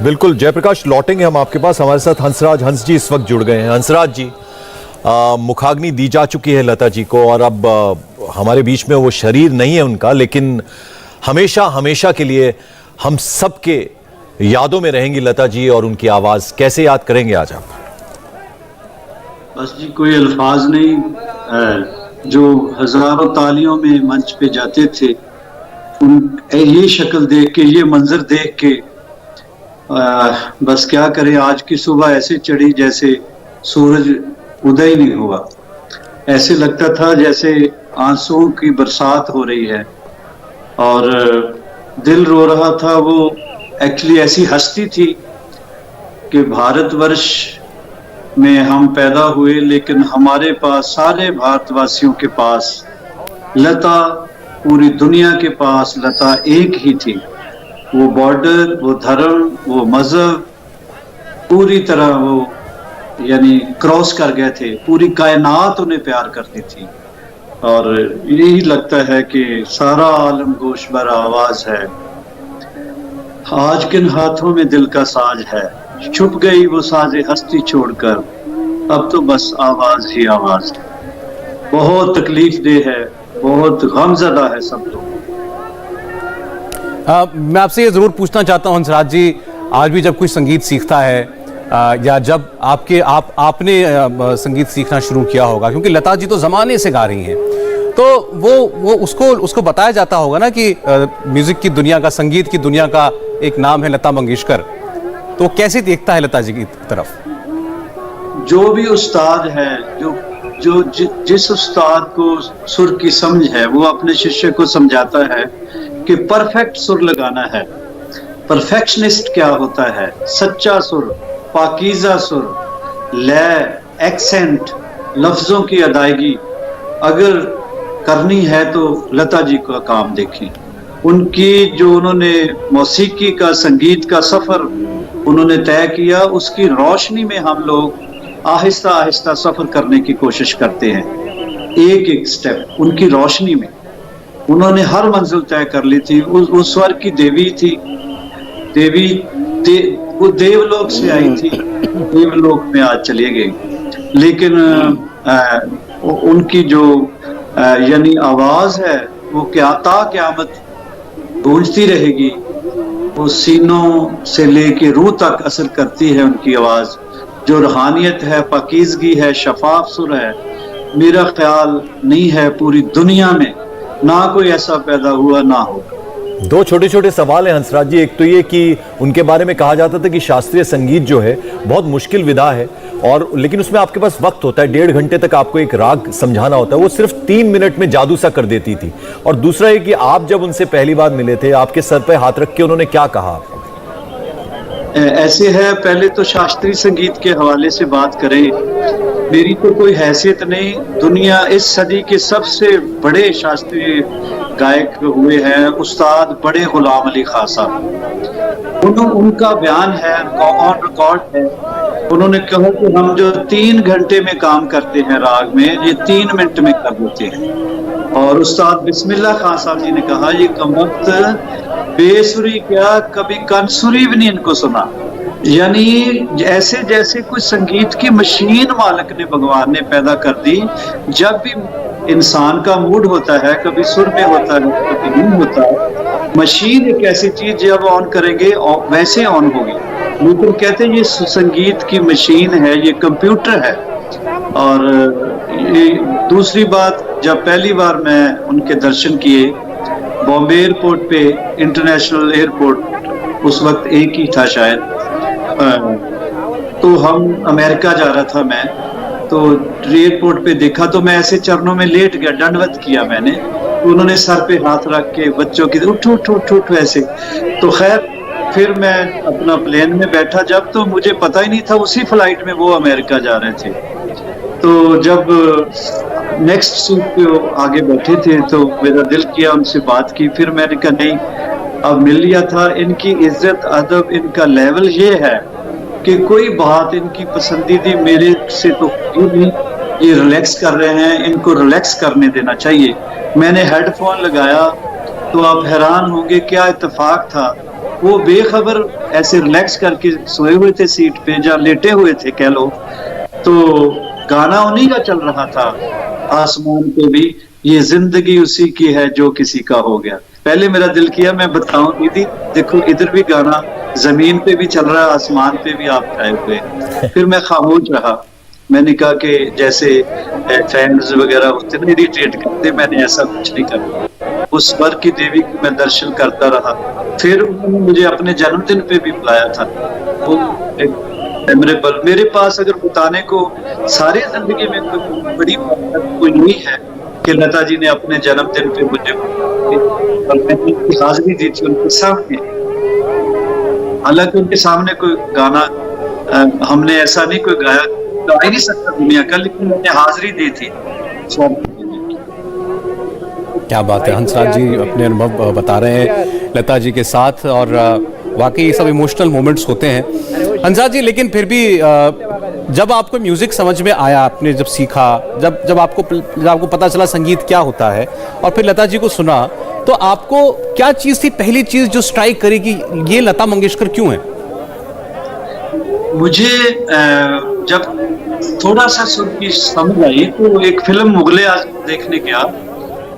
बिल्कुल जयप्रकाश, लौटेंगे हम आपके पास। हमारे साथ हंसराज हंस जी इस वक्त जुड़ गए हैं। हंसराज जी, मुखाग्नि दी जा चुकी है लता जी को और अब हमारे बीच में वो शरीर नहीं है उनका, लेकिन हमेशा हमेशा के लिए हम सबके यादों में रहेंगी लता जी और उनकी आवाज। कैसे याद करेंगे आज आप? बस जी, कोई अल्फाज नहीं। जो हजारों तालियों में मंच पे जाते थे, ये शक्ल देख के, ये मंजर देख के बस क्या करें, आज की सुबह ऐसे चढ़ी जैसे सूरज उदय नहीं हुआ। ऐसे लगता था जैसे आंसुओं की बरसात हो रही है और दिल रो रहा था। वो एक्चुअली ऐसी हस्ती थी कि भारतवर्ष में हम पैदा हुए, लेकिन हमारे पास, सारे भारतवासियों के पास लता, पूरी दुनिया के पास लता एक ही थी। वो बॉर्डर, वो धर्म, वो मजहब पूरी तरह वो यानी क्रॉस कर गए थे। पूरी कायनात उन्हें प्यार करती थी और यही लगता है कि सारा आलम गोशबर आवाज है। आज किन हाथों में दिल का साज है, छुप गई वो साजे हस्ती छोड़कर, अब तो बस आवाज ही आवाज है। बहुत तकलीफ दे है, बहुत गमज़दा है सब लोग। मैं आपसे ये जरूर पूछना चाहता हूँ हंसराज जी, आज भी जब कोई संगीत सीखता है या जब आपने संगीत सीखना शुरू किया होगा, क्योंकि लता जी तो जमाने से गा रही हैं, तो वो उसको बताया जाता होगा ना कि म्यूजिक की दुनिया का, संगीत की दुनिया का एक नाम है लता मंगेशकर, तो कैसे देखता है लता जी की तरफ? जो भी उस्ताद है, जिस उस्ताद को सुर की समझ है, वो अपने शिष्य को समझाता है कि परफेक्ट सुर लगाना है। परफेक्शनिस्ट क्या होता है? सच्चा सुर, पाकीज़ा सुर, लय, एक्सेंट, लफ्जों की अदायगी अगर करनी है तो लता जी का काम देखिए। उनकी जो उन्होंने मौसीकी का, संगीत का सफर उन्होंने तय किया, उसकी रोशनी में हम लोग आहिस्ता आहिस्ता सफर करने की कोशिश करते हैं। एक एक स्टेप उनकी रोशनी में उन्होंने हर मंजिल तय कर ली थी। उस स्वर की देवी थी, वो देवलोक से आई थी, देवलोक में आज चली गई। लेकिन उनकी जो यानी आवाज है वो क़यामत गूंजती रहेगी। वो सीनों से लेके रूह तक असर करती है उनकी आवाज। जो रूहानियत है, पाकीज़गी है, शफाफ सुर है, मेरा ख्याल नहीं है पूरी दुनिया में ना कोई ऐसा पैदा हुआ ना हो। दो छोटे छोटे सवाल हैं हंसराज जी। एक तो ये कि उनके बारे में कहा जाता था कि शास्त्रीय संगीत जो है बहुत मुश्किल विधा है, और लेकिन उसमें आपके पास वक्त होता है, 1.5 घंटे तक आपको एक राग समझाना होता है, वो सिर्फ 3 मिनट में जादू सा कर देती थी। और दूसरा ये कि आप जब उनसे पहली बार मिले थे, आपके सर पे हाथ रख के उन्होंने क्या कहा? ऐसे है, पहले तो शास्त्रीय संगीत के हवाले से बात करें, मेरी तो कोई हैसियत नहीं। दुनिया इस सदी के सबसे बड़े शास्त्रीय गायक हुए हैं उस्ताद बड़े गुलाम अली खां साहब। उनका बयान है, ऑन रिकॉर्ड है, उन्होंने कहा कि हम जो 3 घंटे में काम करते हैं राग में, ये 3 मिनट में कर देते हैं। और उस्ताद बिस्मिल्लाह खां साहब जी ने कहा, ये कमबख्त बेसुरी क्या, कभी कंसुरी भी नहीं इनको सुना। यानी ऐसे जैसे कुछ संगीत की मशीन मालिक ने, भगवान ने पैदा कर दी। जब भी इंसान का मूड होता है, कभी सुर में होता है, कभी नहीं होता। मशीन एक ऐसी चीज, जब ऑन करेंगे वैसे ऑन होगी। लेकिन कहते हैं ये संगीत की मशीन है, ये कंप्यूटर है। और ये दूसरी बात, जब पहली बार मैं उनके दर्शन किए बॉम्बे एयरपोर्ट पे, इंटरनेशनल एयरपोर्ट उस वक्त एक ही था शायद, तो हम अमेरिका जा रहा था मैं, तो एयरपोर्ट पे देखा तो मैं ऐसे चरणों में लेट गया, दंडवत किया मैंने। तो उन्होंने सर पे हाथ रख के बच्चों की उठ उठ उठ उठ ऐसे। तो खैर फिर मैं अपना प्लेन में बैठा, जब तो मुझे पता ही नहीं था उसी फ्लाइट में वो अमेरिका जा रहे थे। तो जब नेक्स्ट सीट पे आगे बैठे थे तो मेरा दिल किया उनसे बात की। फिर मैंने कहा नहीं, अब मिल लिया था। इनकी इज्जत, अदब, इनका लेवल ये है कि कोई बात इनकी पसंदीदा मेरे से तो नहीं, ये रिलैक्स कर रहे हैं, इनको रिलैक्स करने देना चाहिए। मैंने हेडफोन लगाया तो आप हैरान होंगे क्या इत्तेफाक था वो बेखबर ऐसे रिलैक्स करके सोए हुए थे सीट पे, जहाँ लेटे हुए थे कह लो, तो गाना उन्हीं का चल रहा था, आसमान पे भी ये जिंदगी उसी की है जो किसी का हो गया। पहले मेरा दिल किया मैं बताऊं दीदी देखो इधर भी गाना जमीन पे भी चल रहा है, आसमान पे भी आप छाए हुए हैं। फिर मैं खामोश रहा। मैंने कहा कि जैसे फैंस वगैरह होते ना इरिटेट करते, मैंने ऐसा कुछ नहीं करा। उस स्वर की देवी को मैं दर्शन करता रहा। फिर उन्होंने मुझे अपने जन्मदिन पे भी बुलाया था। वो मेमोरेबल मेरे पास अगर बताने को सारी जिंदगी में कोई बड़ी बात कोई नहीं है कि लता जी ने अपने जन्मदिन पे मुझे और मैंने उनकी हाजिरी दी थी उनके सामने। हालांकि उनके सामने कोई गाना हमने ऐसा नहीं कोई गा ही नहीं सकता दुनिया का, लेकिन मैंने हाजिरी दी थी। क्या बात है, हंसराज जी अपने अनुभव बता रहे हैं लता जी के साथ, और वाकई ये सब इमोशनल मोमेंट्स होते हैं हंसराज जी। लेकिन फिर भी जब आपको म्यूजिक समझ में आया, आपने जब सीखा, जब आपको पता चला संगीत क्या होता है, और फिर लता जी को सुना, तो आपको क्या चीज थी पहली चीज जो स्ट्राइक करी कि ये लता मंगेशकर क्यों है? मुझे जब थोड़ा सा सुर की समझ आई तो एक फिल्म मुगले आजम देखने गया,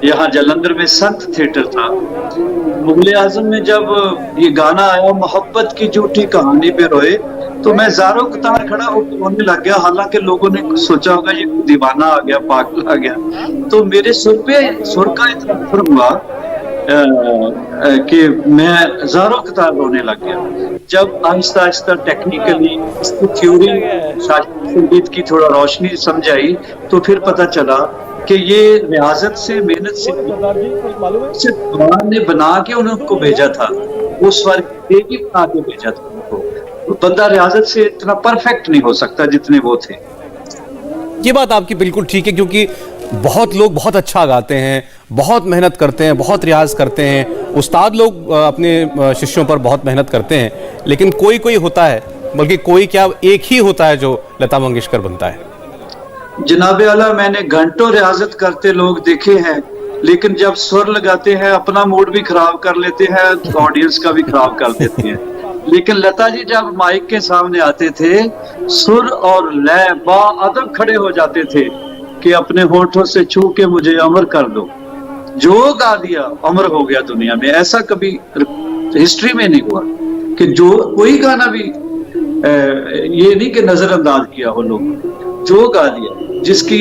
यहाँ जालंधर में संत थिएटर था। मुगले आजम में जब ये गाना आया मोहब्बत की झूठी कहानी पे रोए, तो मैं ज़ारो कतार खड़ा होने लग गया। हालांकि लोगों ने सोचा होगा ये दीवाना आ गया, पागल आ गया, तो मेरे सुर का इतना असर हुआ कि मैं ज़ारो कतार रोने लग गया। जब आहिस्ता आहिस्ता टेक्निकली इसकी थ्योरी शास्त्रीय संगीत की थोड़ा रोशनी समझ आई, तो फिर पता चला कि ये रियाजत से, मेहनत से भगवान ने बना के उनको भेजा था, वो स्वर देवी बना के भेजा था उनको। बंदा रियाजत से इतना परफेक्ट नहीं हो सकता जितने वो थे। ये बात आपकी बिल्कुल ठीक है, क्योंकि बहुत लोग बहुत अच्छा गाते हैं, बहुत मेहनत करते हैं, बहुत रियाज करते हैं, उस्ताद लोग अपने शिष्यों पर बहुत मेहनत करते हैं, लेकिन कोई कोई होता है, बल्कि कोई क्या एक ही होता है जो लता मंगेशकर बनता है। जनाबे आला मैंने घंटों रियाजत करते लोग देखे हैं, लेकिन जब सुर लगाते हैं अपना मूड भी खराब कर लेते हैं, ऑडियंस का भी खराब कर देते हैं। लेकिन लता जी जब माइक के सामने आते थे, सुर और लय बाअदब खड़े हो जाते थे कि अपने होठों से छू के मुझे अमर कर दो। जो गा दिया अमर हो गया दुनिया में। ऐसा कभी हिस्ट्री में नहीं हुआ कि जो कोई गाना भी ये नहीं कि नजरअंदाज किया हो लोग। जो गा दिया, जिसकी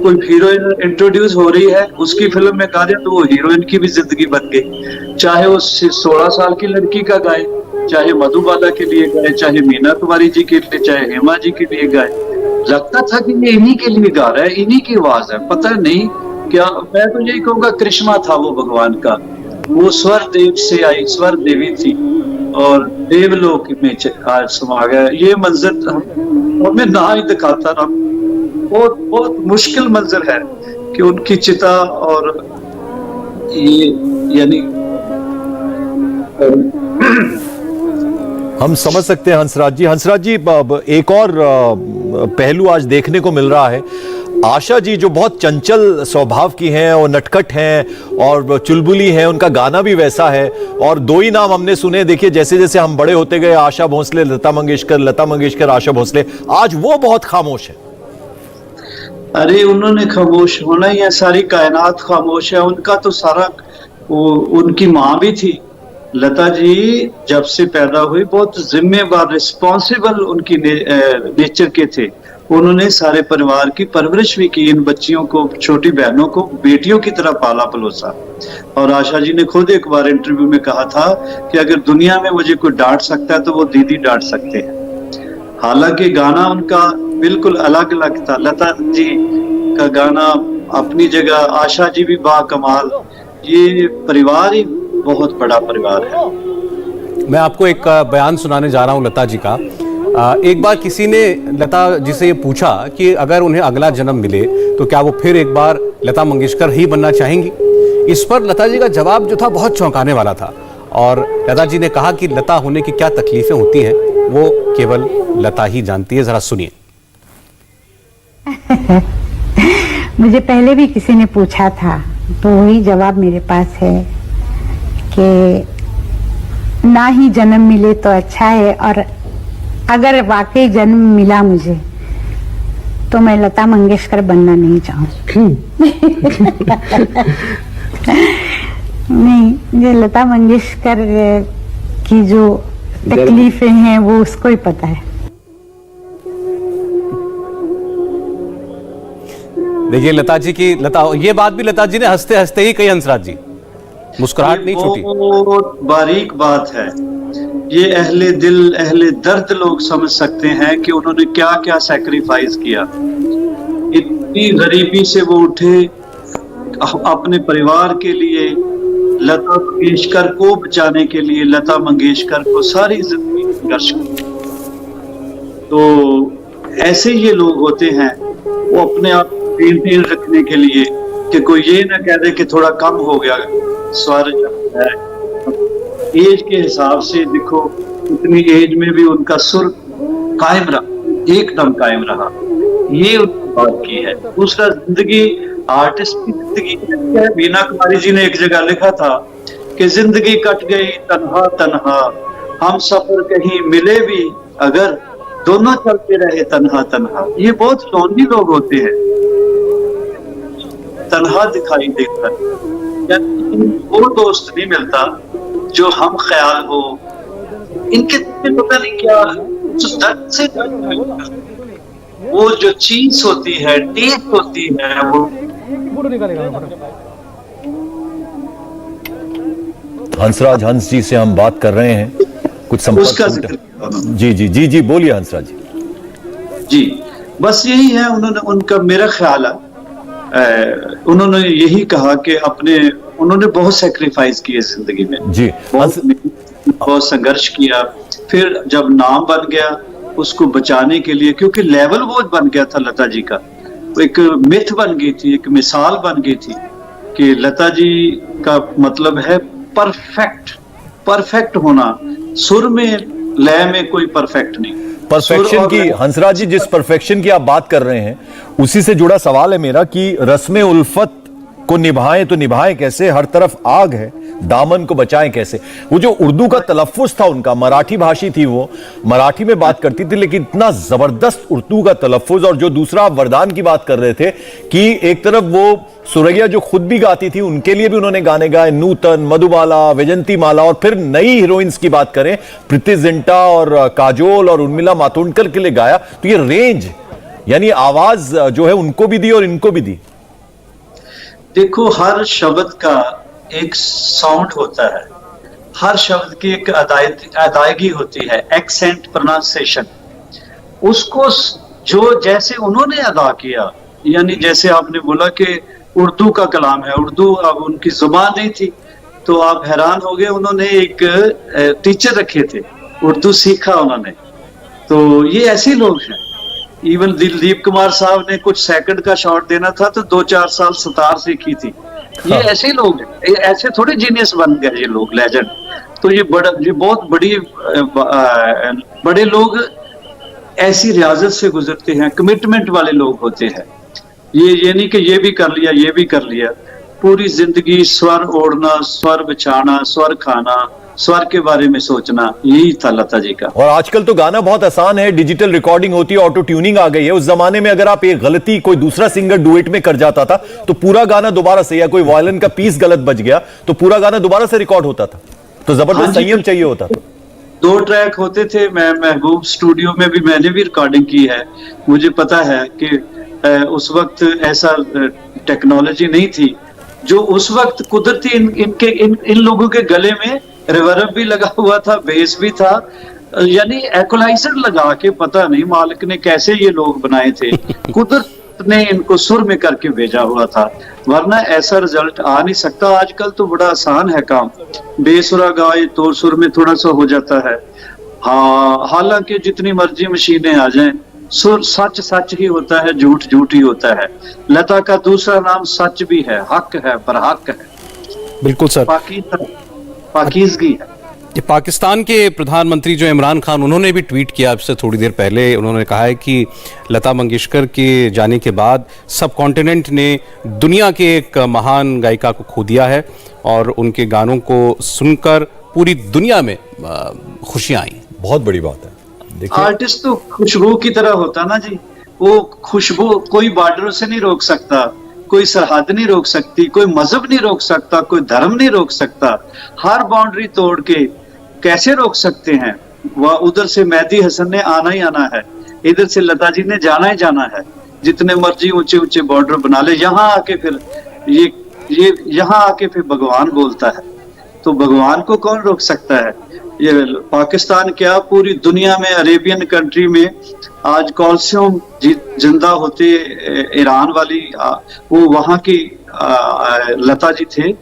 कोई हीरोइन इंट्रोड्यूस हो रही है उसकी फिल्म में गा दिया तो वो हीरोइन की भी जिंदगी बन गई। चाहे वो 16 साल की लड़की का गाए, चाहे मधुबाला के लिए गाए, चाहे मीना कुमारी जी के लिए, चाहे हेमा जी के लिए गाए, लगता था कि ये इन्हीं के लिए गा रहा है, इन्हीं की आवाज है। पता नहीं क्या, मैं तो यही कहूँगा करिश्मा था वो भगवान का। वो स्वर देव से आई, स्वर देवी थी और देवलोक में आज समा गया। ये मंजर हमें ना ही दिखाता ना, बहुत बहुत मुश्किल मंजर है कि उनकी चिता और ये यानी हम समझ सकते हैं हंसराज जी। हंसराज जी, एक और पहलू आज देखने को मिल रहा है। आशा जी जो बहुत चंचल स्वभाव की हैं और नटखट हैं और चुलबुली हैं, उनका गाना भी वैसा है। और दो ही नाम हमने सुने, देखिए जैसे जैसे हम बड़े होते गए, आशा भोसले, लता मंगेशकर, लता मंगेशकर, आशा भोसले। आज वो बहुत खामोश है। अरे उन्होंने खामोश होना ही है, सारी कायनात खामोश है। उनका तो सारा उनकी माँ भी थी। लता जी जब से पैदा हुई बहुत जिम्मेवार, रिस्पॉन्सिबल उनकी नेचर के थे। उन्होंने सारे परिवार की परवरिश भी की, इन बच्चियों को, छोटी बहनों को बेटियों की तरह पाला पलोसा। और आशा जी ने खुद एक बार इंटरव्यू में कहा था कि अगर दुनिया में मुझे कोई डांट सकता है तो वो दीदी डांट सकते हैं। हालांकि गाना उनका बिल्कुल अलग अलग था। लता जी का गाना अपनी जगह, आशा जी भी बाकमाल। ये परिवार ही बहुत बड़ा परिवार है। मैं आपको एक बयान सुनाने जा रहा हूं लता जी का। एक बार किसी ने लता जी से ये पूछा कि अगर उन्हें अगला जन्म मिले तो क्या वो फिर एक बार लता मंगेशकर ही बनना चाहेंगी। इस पर लता जी का जवाब जो था बहुत चौंकाने वाला था, और लता जी ने कहा कि लता होने की क्या तकलीफें होती हैं वो केवल लता ही जानती है। जरा सुनिए। मुझे पहले भी किसी ने पूछा था, तो वही जवाब मेरे पास है कि ना ही जन्म मिले तो अच्छा है, और अगर वाकई जन्म मिला मुझे तो मैं लता मंगेशकर बनना नहीं चाहूंगी। नहीं, ये लता मंगेशकर की जो तकलीफें हैं वो उसको ही पता है। देखिए लता ये बात भी लता जी ने हंसते हंसते ही कही, हंसराज जी, मुस्कुराहट नहीं छूटी। बहुत बारीक बात है ये, अहले दिल अहले दर्द लोग समझ सकते हैं कि उन्होंने क्या क्या सैक्रिफाइस किया। इतनी गरीबी से वो उठे अपने परिवार के लिए, लता मंगेशकर को बचाने के लिए, लता मंगेशकर को सारी जिंदगी संघर्ष की। तो ऐसे ये लोग होते हैं, वो अपने आप मेंटेन रखने के लिए कि कोई ये ना कह दे कि थोड़ा कम हो गया स्वर है। एज के हिसाब से देखो, इतनी एज में भी उनका सुर कायम रहा, एकदम कायम रहा, ये उन्होंने बात की है। दूसरा, जिंदगी आर्टिस्ट की जिंदगी है। मीना कुमारी जी ने एक जगह लिखा था कि जिंदगी कट गई तन्हा तन्हा, हम सफर कहीं मिले भी अगर, दोनों चलते रहे तन्हा तन्हा। ये बहुत लोनली लोग होते हैं, तन्हा दिखाई देता है, वो दोस्त नहीं मिलता जो हम ख्याल हो। इनके पता नहीं क्या दर्द से वो जो चीज होती है, टेस्ट होती है, वो हंसराज हंस जी से हम बात कर रहे हैं, कुछ संपर्क। जी जी जी जी, बोलिए हंसराज जी। जी, बस यही है, उन्होंने, उनका मेरा ख्याल है, उन्होंने यही कहा कि उन्होंने बहुत सेक्रीफाइस किए जिंदगी में जी, बहुत संघर्ष किया। फिर जब नाम बन गया उसको बचाने के लिए, क्योंकि लेवल वो बन गया था लता जी का, एक मिथ बन गई थी, एक मिसाल बन गई थी कि लता जी का मतलब है परफेक्ट होना, सुर में लय में कोई परफेक्ट नहीं। परफेक्शन की, हंसराज जी जिस परफेक्शन की आप बात कर रहे हैं उसी से जुड़ा सवाल है मेरा कि रस्मे उल्फत को निभाएं तो निभाएं कैसे, हर तरफ आग है, दामन को बचाएं कैसे। वो जो उर्दू का तलफ्फुज था उनका, मराठी भाषी थी वो, मराठी में बात करती थी, लेकिन इतना जबरदस्त उर्दू का तलफ्फुज। और जो दूसरा आप वरदान की बात कर रहे थे कि एक तरफ वो सुरैया जो खुद भी गाती थी, उनके लिए भी उन्होंने गाने गाए, नूतन, मधुबाला, वैजयंती माला, और फिर नई हीरोइंस की बात करें, प्रीति जिंटा और काजोल और उर्मिला मातोंडकर के लिए गाया। तो ये रेंज, यानी आवाज जो है उनको भी दी और इनको भी दी। देखो, हर शब्द का एक साउंड होता है, हर शब्द की एक अदायगी होती है, एक्सेंट, प्रोनाउंसिएशन। उसको जो जैसे उन्होंने अदा किया, यानी जैसे आपने बोला कि उर्दू का कलाम है, उर्दू अब उनकी जुबान नहीं थी, तो आप हैरान हो गए। उन्होंने एक टीचर रखे थे, उर्दू सीखा उन्होंने। तो ये ऐसे लोग हैं। इवन दिलीप कुमार साहब ने कुछ सेकंड का शॉट देना था तो 2-4 साल सितार सीखी थी। ये ऐसे लोग हैं, ऐसे थोड़े जीनियस बन गए ये लोग, लेजेंड। तो ये बहुत बड़े लोग ऐसी रियाजत से गुजरते हैं, कमिटमेंट वाले लोग होते हैं। ये नहीं कि ये भी कर लिया, ये भी कर लिया। पूरी जिंदगी स्वर ओढ़ना, स्वर बिछाना, स्वर खाना, स्वर के बारे में सोचना, यही था लता जी का। और आजकल तो गाना बहुत आसान है, डिजिटल रिकॉर्डिंग होती है, ऑटो ट्यूनिंग आ गई है। उस जमाने में अगर आप एक गलती कोई दूसरा सिंगर डुएट में कर जाता था तो पूरा गाना दोबारा से, या कोई वायलिन का पीस गलत बज गया तो पूरा गाना दोबारा से रिकॉर्ड होता था। तो जबरदस्त संयम चाहिए होता था। 2 ट्रैक होते थे। मैं महबूब स्टूडियो में भी मैंने भी रिकॉर्डिंग की है। मुझे पता है कि उस वक्त ऐसा टेक्नोलॉजी नहीं थी जो उस वक्त कुदरती इन लोगों के गले में रिवर्ब भी लगा हुआ था, बेस भी था, यानी इक्वलाइजर लगा के पता नहीं मालिक ने कैसे ये लोग बनाए थे। कुदरत ने इनको सुर में करके भेजा हुआ था, वरना ऐसा रिजल्ट आ नहीं सकता। आजकल तो बड़ा आसान है काम, बेसुरा गाए तो सुर में थोड़ा सा हो जाता है। हाँ, हालांकि जितनी मर्जी मशीनें आ जाएं, सुर सच सच ही होता है, झूठ झूठ ही होता है। लता का दूसरा नाम सच भी है, हक है, बरहक है। बिल्कुल सर, पाकीज़गी है। ये पाकिस्तान के प्रधानमंत्री जो इमरान खान, उन्होंने भी ट्वीट किया आपसे थोड़ी देर पहले। उन्होंने कहा है कि लता मंगेशकर के जाने के बाद सब कॉन्टिनेंट ने दुनिया के एक महान गायिका को खो दिया है और उनके गानों को सुनकर पूरी दुनिया में खुशियां आई। बहुत बड़ी बात है। देखिए, आर्टिस्ट तो खुशबू की तरह होता ना जी, वो खुशबू कोई बॉर्डरों से नहीं रोक सकता, कोई सरहद नहीं रोक सकती, कोई मजहब नहीं रोक सकता, कोई धर्म नहीं रोक सकता। हर बाउंड्री तोड़ के कैसे रोक सकते हैं? वह उधर से मेहदी हसन ने आना ही आना है, इधर से लता जी ने जाना ही जाना है। जितने मर्जी ऊंचे ऊंचे बॉर्डर बना ले, यहाँ आके फिर ये यहाँ आके फिर भगवान बोलता है, तो भगवान को कौन रोक सकता है? ये पाकिस्तान क्या, पूरी दुनिया में, अरेबियन कंट्री में आज कॉल्शियम जिंदा होते ईरान वाली, वो वहां की लता जी थे,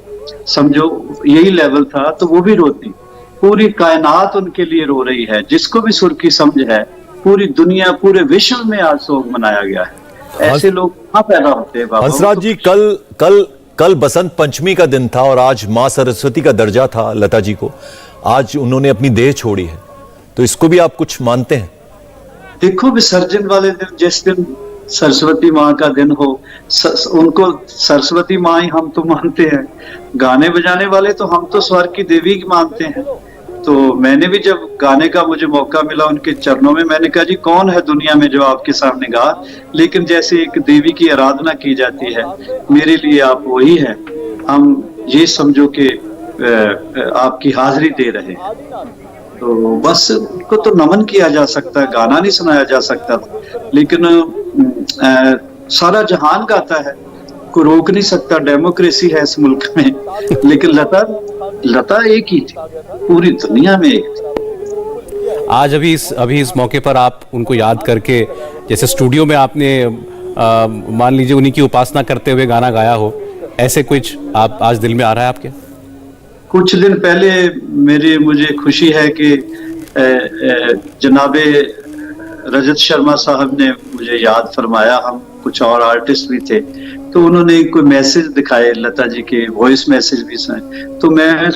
समझो यही लेवल था, तो वो भी रोती। पूरी कायनात उनके लिए रो रही है। जिसको भी सुर की समझ है, पूरी दुनिया, पूरे विश्व में आज शोक मनाया गया है। ऐसे लोग कहाँ पैदा होते हैं बाबा? हंसराज जी, कल बसंत पंचमी का दिन था और आज मां सरस्वती का दर्जा था लता जी को। आज उन्होंने अपनी देह छोड़ी है, तो इसको भी आप कुछ मानते हैं? देखो, विसर्जन वाले दिन, जिस दिन सरस्वती माँ का दिन हो, उनको सरस्वती माँ ही हम तो मानते हैं। गाने बजाने वाले तो हम तो स्वर्ग की देवी की मानते हैं। तो मैंने भी जब गाने का मुझे मौका मिला उनके चरणों में, मैंने कहा जी कौन है दुनिया में जो आपके सामने गा, लेकिन जैसे एक देवी की आराधना की जाती है, मेरे लिए आप वही हैं। हम ये समझो कि आपकी हाजिरी दे रहे हैं, तो बस उनको तो नमन किया जा सकता है, गाना नहीं सुनाया जा सकता। लेकिन सारा जहान गाता है, कोई रोक नहीं सकता, डेमोक्रेसी है इस मुल्क में। लेकिन लता एक ही थी, पूरी दुनिया में एक थी। आज अभी इस मौके पर आप उनको याद करके, जैसे स्टूडियो में आपने मान लीजिए उन्हीं की उपासना करते हुए गाना गाया हो, ऐसे कुछ आप आज दिल में आ रहा है आपके? कुछ दिन पहले मुझे खुशी है कि जनाबे रजत शर्मा साहब ने मुझे याद फरमाया, हम कुछ और आर्टिस्ट भी थे, तो उन्होंने कोई मैसेज दिखाए, लता जी के वॉइस मैसेज भी सुने। तो मैं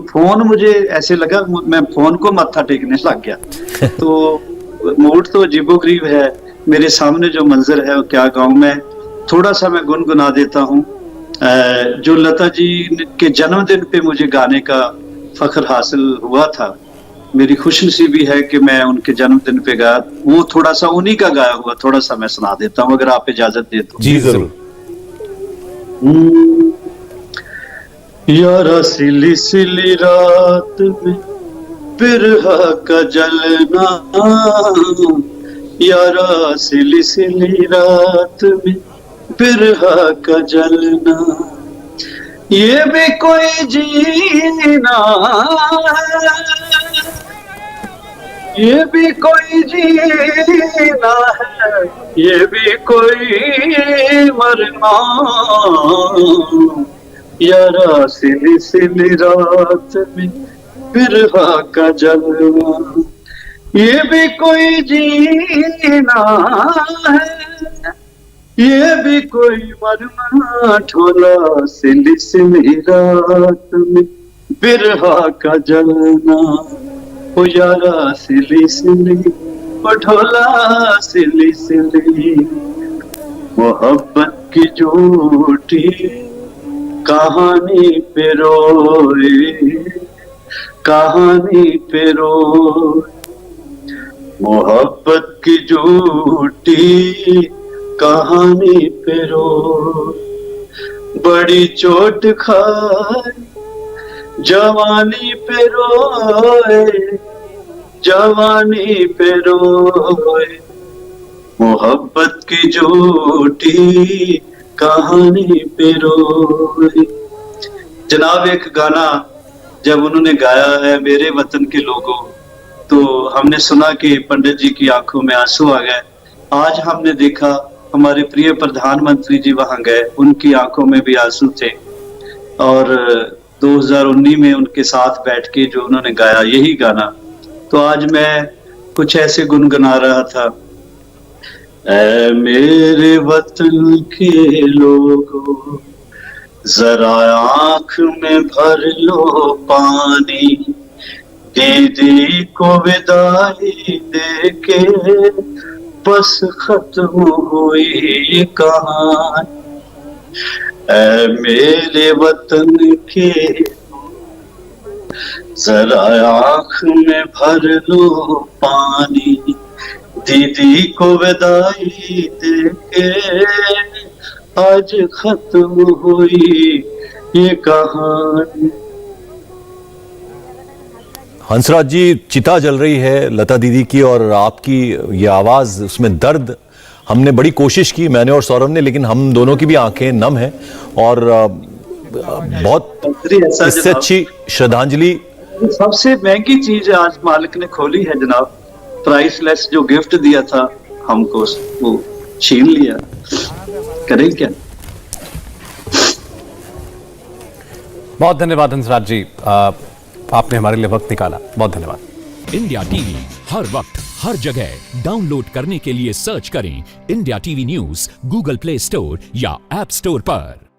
फोन मुझे ऐसे लगा, मैं फोन को मत्था टेकने लग गया। तो मूड तो अजीबोगरीब है, मेरे सामने जो मंजर है वो क्या गाऊं मैं। थोड़ा सा मैं गुनगुना देता हूँ। जो लता जी के जन्मदिन पे मुझे गाने का फख्र हासिल हुआ था, मेरी खुशनसीबी है कि मैं उनके जन्मदिन पे गाया, वो थोड़ा सा उन्हीं का गाया हुआ थोड़ा सा मैं सुना देता हूँ, अगर आप इजाजत दे तो। जी जरूर। यारा सिली सिली रात में बिरहा का जलना, यारा सिली सिली रात में बिरहा का जलना, ये भी कोई जीना है, ये भी कोई जीना है, ये भी कोई मरना, यारा सिली सिली रात में बिरहा का जलना, ये भी कोई जीना है, ये भी कोई मरना, ठोला सिली सिली रात में बिरहा का जलना, ओ यारा सिली सिली, ओ ठोला सिली सिली, मोहब्बत की झूठी कहानी पे रोए, कहानी पे रोए, मोहब्बत की झूठी कहानी पे रोए, बड़ी चोट खाई जवानी पे रोए, जवानी पे रोए, मोहब्बत की झूठी कहानी पे रोए। जनाब, एक गाना जब उन्होंने गाया है मेरे वतन के लोगों, तो हमने सुना कि पंडित जी की आंखों में आंसू आ गए। आज हमने देखा हमारे प्रिय प्रधानमंत्री जी वहां गए, उनकी आंखों में भी आंसू थे, और 2019 में उनके साथ बैठ के जो उन्होंने गाया यही गाना, तो आज मैं कुछ ऐसे गुनगुना रहा था। ऐ मेरे वतन के लोगों, जरा आंख में भर लो पानी, दीदी को विदाई दे के बस खत्म हुई कहानी। ऐ मेरे वतन के, जरा आँख में भर लो पानी, दीदी को विदाई देके आज खत्म हुई ये कहानी। हंसराज जी, चिता जल रही है लता दीदी की और आपकी ये आवाज, उसमें दर्द। हमने बड़ी कोशिश की, मैंने और सौरभ ने, लेकिन हम दोनों की भी आंखें नम हैं और बहुत ऐसा इससे जनाब, अच्छी श्रद्धांजलि। सबसे महंगी चीज आज मालिक ने खोली है जनाब, प्राइसलेस जो गिफ्ट दिया था हमको वो छीन लिया, करें क्या। बहुत धन्यवाद हंसराज जी, आपने हमारे लिए वक्त निकाला, बहुत धन्यवाद। इंडिया टीवी हर वक्त हर जगह डाउनलोड करने के लिए सर्च करें India TV news Google play store या ऐप स्टोर पर।